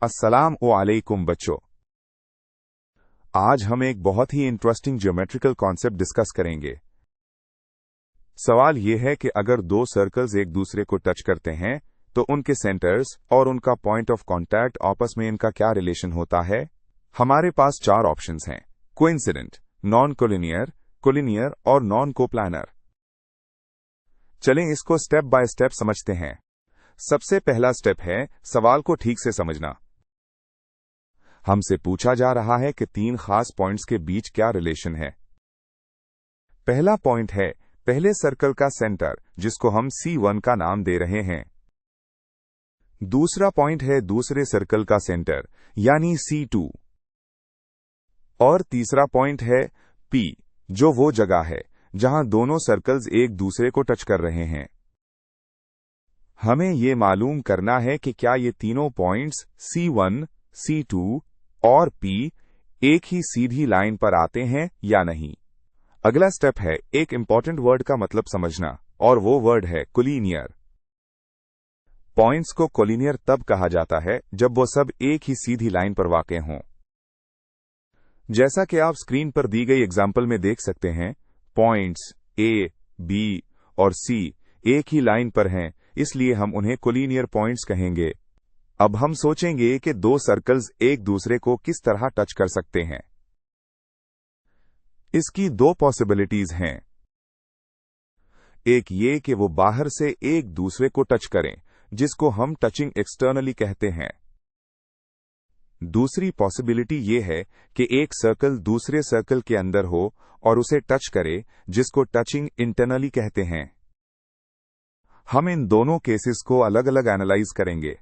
अस्सलाम वालेकुम बच्चों। आज हम एक बहुत ही इंटरेस्टिंग ज्योमेट्रिकल कॉन्सेप्ट डिस्कस करेंगे। सवाल यह है कि अगर दो सर्कल्स एक दूसरे को टच करते हैं तो उनके सेंटर्स और उनका पॉइंट ऑफ कांटेक्ट आपस में इनका क्या रिलेशन होता है। हमारे पास चार ऑप्शंस हैं: कोइंसिडेंट, नॉन कोलिनियर, कोलिनियर और नॉन कोप्लानर। चलें इसको स्टेप बाय स्टेप समझते हैं। सबसे पहला स्टेप है सवाल को ठीक से समझना। हमसे पूछा जा रहा है कि तीन खास पॉइंट्स के बीच क्या रिलेशन है। पहला पॉइंट है पहले सर्कल का सेंटर, जिसको हम C1 का नाम दे रहे हैं। दूसरा पॉइंट है दूसरे सर्कल का सेंटर यानी C2। और तीसरा पॉइंट है P, जो वो जगह है जहां दोनों सर्कल्स एक दूसरे को टच कर रहे हैं। हमें यह मालूम करना है कि क्या ये तीनों पॉइंट्स C1, C2 और P एक ही सीधी लाइन पर आते हैं या नहीं। अगला स्टेप है एक इंपॉर्टेंट वर्ड का मतलब समझना, और वो वर्ड है कोलिनियर। पॉइंट्स को कोलिनियर तब कहा जाता है जब वो सब एक ही सीधी लाइन पर वाक़े हों। जैसा कि आप स्क्रीन पर दी गई एग्जाम्पल में देख सकते हैं, पॉइंट्स A, B और C एक ही लाइन पर हैं, इसलिए हम उन्हें कोलिनियर पॉइंट्स कहेंगे। अब हम सोचेंगे कि दो सर्कल्स एक दूसरे को किस तरह टच कर सकते हैं। इसकी दो पॉसिबिलिटीज हैं। एक ये कि वो बाहर से एक दूसरे को टच करें, जिसको हम टचिंग एक्सटर्नली कहते हैं। दूसरी पॉसिबिलिटी ये है कि एक सर्कल दूसरे सर्कल के अंदर हो और उसे टच करे, जिसको टचिंग इंटरनली कहते हैं। हम इन दोनों केसेस को अलग अलग एनालाइज करेंगे।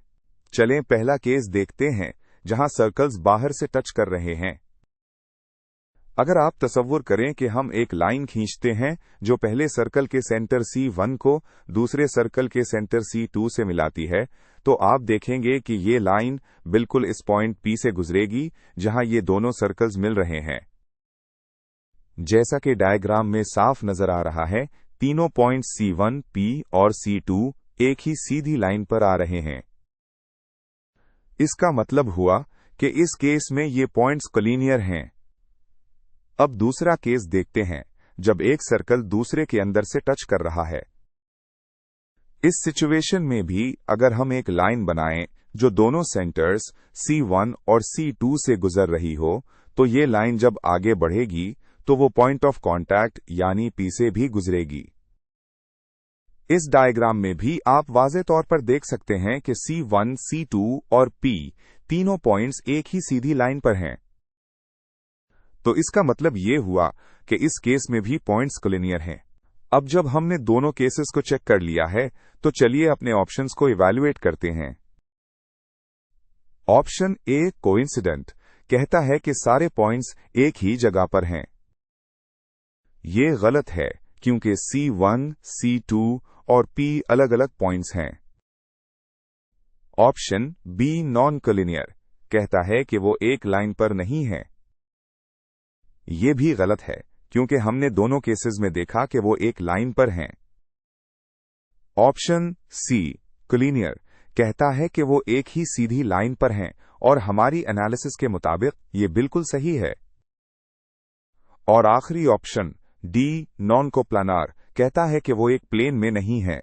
चलें पहला केस देखते हैं जहां सर्कल्स बाहर से टच कर रहे हैं। अगर आप तसव्वुर करें कि हम एक लाइन खींचते हैं जो पहले सर्कल के सेंटर C1 को दूसरे सर्कल के सेंटर C2 से मिलाती है, तो आप देखेंगे कि ये लाइन बिल्कुल इस पॉइंट P से गुजरेगी जहां ये दोनों सर्कल्स मिल रहे हैं। जैसा कि डायग्राम में साफ नजर आ रहा है, तीनों पॉइंट C1, P और C2 एक ही सीधी लाइन पर आ रहे हैं। इसका मतलब हुआ कि इस केस में ये पॉइंट्स कोलिनियर हैं। अब दूसरा केस देखते हैं जब एक सर्कल दूसरे के अंदर से टच कर रहा है। इस सिचुएशन में भी अगर हम एक लाइन बनाएं जो दोनों सेंटर्स C1 और C2 से गुजर रही हो, तो ये लाइन जब आगे बढ़ेगी तो वो पॉइंट ऑफ कांटेक्ट यानी P से भी गुजरेगी। इस डायग्राम में भी आप वाज़े तौर पर देख सकते हैं कि C1, C2 और P तीनों पॉइंट्स एक ही सीधी लाइन पर हैं। तो इसका मतलब ये हुआ कि इस केस में भी पॉइंट्स कोलिनियर हैं। अब जब हमने दोनों केसेस को चेक कर लिया है, तो चलिए अपने ऑप्शंस को इवैल्यूएट करते हैं। ऑप्शन ए कोइंसिडेंट कहता है कि सारे पॉइंट्स एक ही जगह पर हैं। ये गलत है क्योंकि C1, C2 और P अलग अलग पॉइंट्स हैं। ऑप्शन बी नॉन कोलिनियर कहता है कि वो एक लाइन पर नहीं है। ये भी गलत है क्योंकि हमने दोनों केसेस में देखा कि वो एक लाइन पर हैं। ऑप्शन सी कोलिनियर कहता है कि वो एक ही सीधी लाइन पर हैं, और हमारी एनालिसिस के मुताबिक ये बिल्कुल सही है। और आखिरी ऑप्शन डी नॉन कोप्लानर कहता है कि वो एक प्लेन में नहीं है।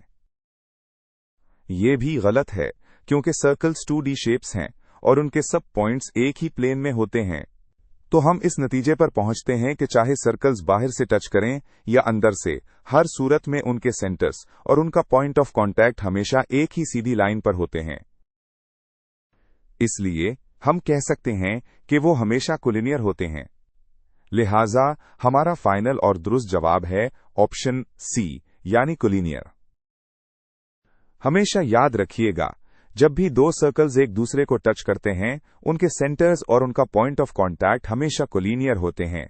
ये भी गलत है क्योंकि सर्कल्स 2D शेप्स हैं और उनके सब पॉइंट्स एक ही प्लेन में होते हैं। तो हम इस नतीजे पर पहुंचते हैं कि चाहे सर्कल्स बाहर से टच करें या अंदर से, हर सूरत में उनके सेंटर्स और उनका पॉइंट ऑफ कांटेक्ट हमेशा एक ही सीधी लाइन पर होते हैं। इसलिए हम कह सकते हैं कि वो हमेशा कोलिनियर होते हैं। लिहाजा हमारा फाइनल और दुरुस्त जवाब है ऑप्शन सी यानी कोलिनियर। हमेशा याद रखिएगा, जब भी दो सर्कल्स एक दूसरे को टच करते हैं, उनके सेंटर्स और उनका पॉइंट ऑफ कांटेक्ट हमेशा कोलिनियर होते हैं।